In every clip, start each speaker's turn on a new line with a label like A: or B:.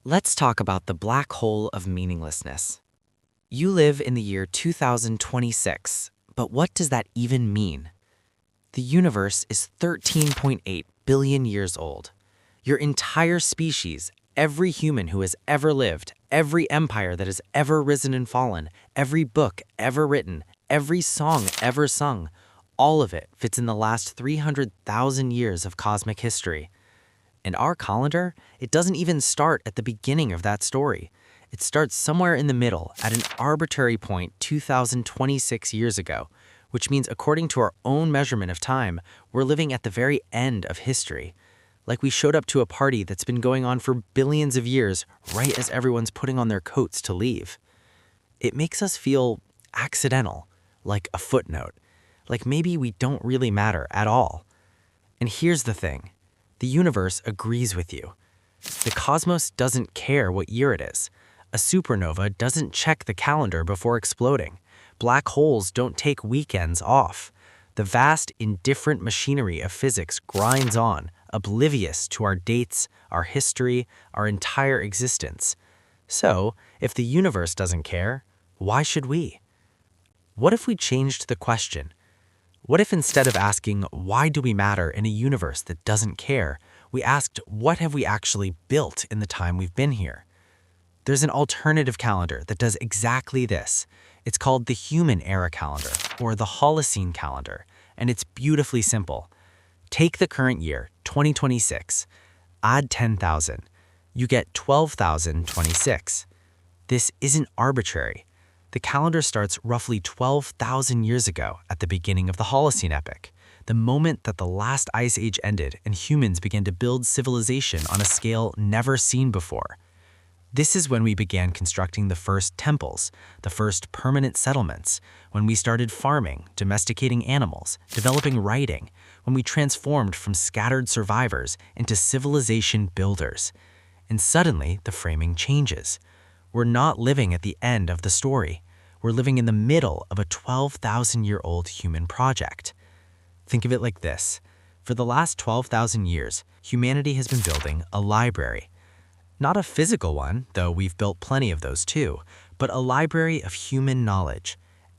A: Let's talk about the black hole of meaninglessness. You live in the year 2026, but what does that even mean? The universe is 13.8 billion years old. Your entire species, every human who has ever lived, every empire that has ever risen and fallen, every book ever written, every song ever sung, all of it fits in the last 300,000 years of cosmic history. And our calendar, it doesn't even start at the beginning of that story. It starts somewhere in the middle at an arbitrary point 2026 years ago, which means according to our own measurement of time, we're living at the very end of history. Like we showed up to a party that's been going on for billions of years right as everyone's putting on their coats to leave. It makes us feel accidental, like a footnote, like maybe we don't really matter at all. And here's the thing. The universe agrees with you. The cosmos doesn't care what year it is. A supernova doesn't check the calendar before exploding. Black holes don't take weekends off. The vast, indifferent machinery of physics grinds on, oblivious to our dates, our history, our entire existence. So, if the universe doesn't care, why should we? What if we changed the question? What if instead of asking, why do we matter in a universe that doesn't care, we asked, what have we actually built in the time we've been here? There's an alternative calendar that does exactly this. It's called the Human Era Calendar, or the Holocene Calendar, and it's beautifully simple. Take the current year, 2026, add 10,000. You get 12,026. This isn't arbitrary. The calendar starts roughly 12,000 years ago at the beginning of the Holocene epoch, the moment that the last ice age ended and humans began to build civilization on a scale never seen before. This is when we began constructing the first temples, the first permanent settlements, when we started farming, domesticating animals, developing writing, when we transformed from scattered survivors into civilization builders. And suddenly, the framing changes. We're not living at the end of the story. We're living in the middle of a 12,000-year-old human project. Think of it like this. For the last 12,000 years, humanity has been building a library. Not a physical one, though we've built plenty of those too, but a library of human knowledge.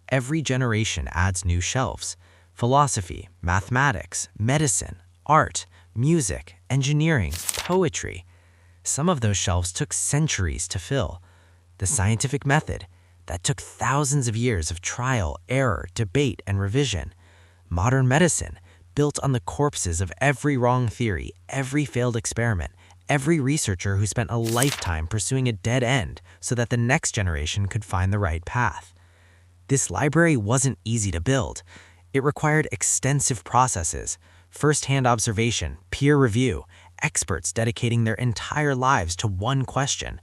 A: Every generation adds new shelves. Philosophy, mathematics, medicine, art, music, engineering, poetry. Some of those shelves took centuries to fill. The scientific method, that took thousands of years of trial, error, debate, and revision. Modern medicine, built on the corpses of every wrong theory, every failed experiment, every researcher who spent a lifetime pursuing a dead end so that the next generation could find the right path. This library wasn't easy to build. It required extensive processes, first-hand observation, peer review, experts dedicating their entire lives to one question.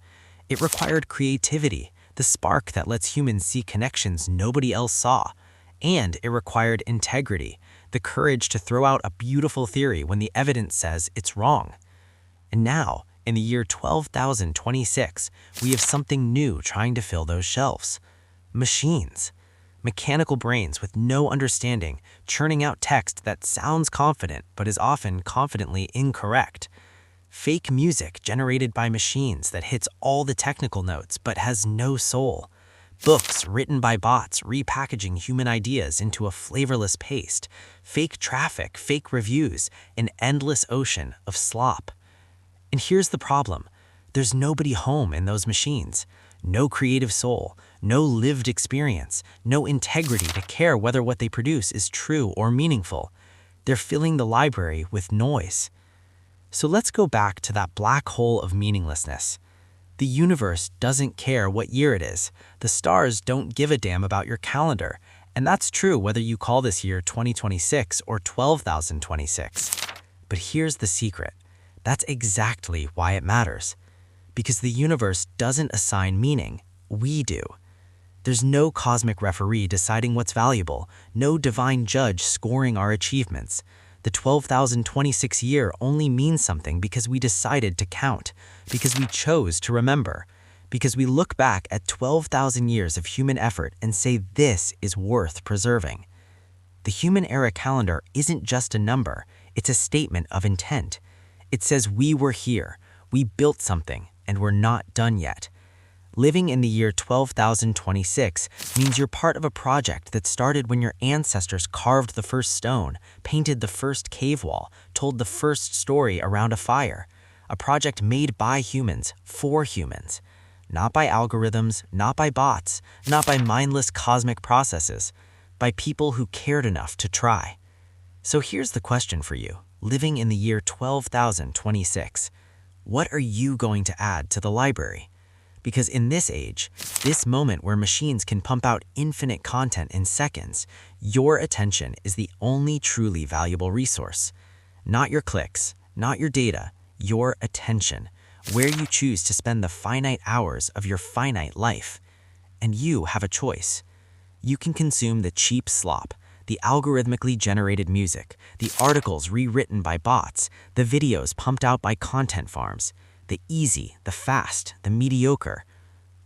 A: It required creativity, the spark that lets humans see connections nobody else saw. And it required integrity, the courage to throw out a beautiful theory when the evidence says it's wrong. And now, in the year 12,026, we have something new trying to fill those shelves. Machines. Mechanical brains with no understanding, churning out text that sounds confident but is often confidently incorrect. Fake music generated by machines that hits all the technical notes but has no soul. Books written by bots repackaging human ideas into a flavorless paste. Fake traffic, fake reviews, an endless ocean of slop. And here's the problem. There's nobody home in those machines. No creative soul, no lived experience, no integrity to care whether what they produce is true or meaningful. They're filling the library with noise. So let's go back to that black hole of meaninglessness. The universe doesn't care what year it is. The stars don't give a damn about your calendar. And that's true whether you call this year 2026 or 12,026. But here's the secret. That's exactly why it matters. Because the universe doesn't assign meaning, we do. There's no cosmic referee deciding what's valuable, no divine judge scoring our achievements. The 12,026 year only means something because we decided to count, because we chose to remember, because we look back at 12,000 years of human effort and say this is worth preserving. The Human Era Calendar isn't just a number, it's a statement of intent. It says we were here, we built something, and we're not done yet. Living in the year 12,026 means you're part of a project that started when your ancestors carved the first stone, painted the first cave wall, told the first story around a fire. A project made by humans, for humans. Not by algorithms, not by bots, not by mindless cosmic processes, by people who cared enough to try. So here's the question for you, living in the year 12,026. What are you going to add to the library? Because in this age, this moment where machines can pump out infinite content in seconds, your attention is the only truly valuable resource. Not your clicks, not your data, your attention, where you choose to spend the finite hours of your finite life. And you have a choice. You can consume the cheap slop, the algorithmically generated music, the articles rewritten by bots, the videos pumped out by content farms, the easy, the fast, the mediocre.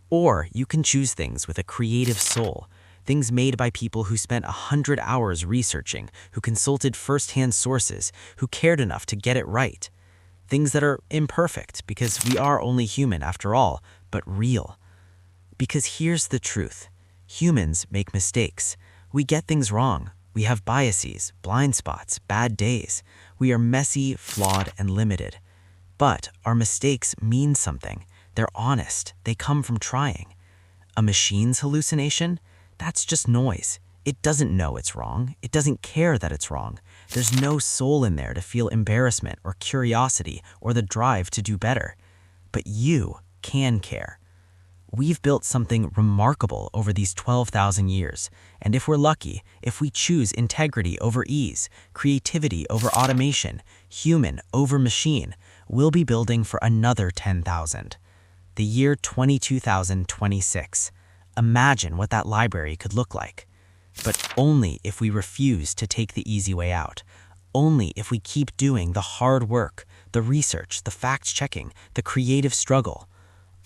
A: Or you can choose things with a creative soul, things made by people who spent 100 hours researching, who consulted first-hand sources, who cared enough to get it right. Things that are imperfect, because we are only human after all, but real. Because here's the truth. Humans make mistakes. We get things wrong. We have biases, blind spots, bad days. We are messy, flawed, and limited. But our mistakes mean something. They're honest. They come from trying. A machine's hallucination? That's just noise. It doesn't know it's wrong. It doesn't care that it's wrong. There's no soul in there to feel embarrassment or curiosity or the drive to do better. But you can care. We've built something remarkable over these 12,000 years, and if we're lucky, if we choose integrity over ease, creativity over automation, human over machine, we'll be building for another 10,000. The year 22,026. Imagine what that library could look like. But only if we refuse to take the easy way out. Only if we keep doing the hard work, the research, the fact-checking, the creative struggle.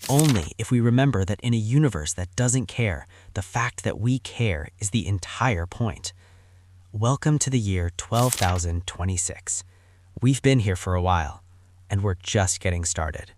A: Only if we remember that in a universe that doesn't care, the fact that we care is the entire point. Welcome to the year 12,026. We've been here for a while, and we're just getting started.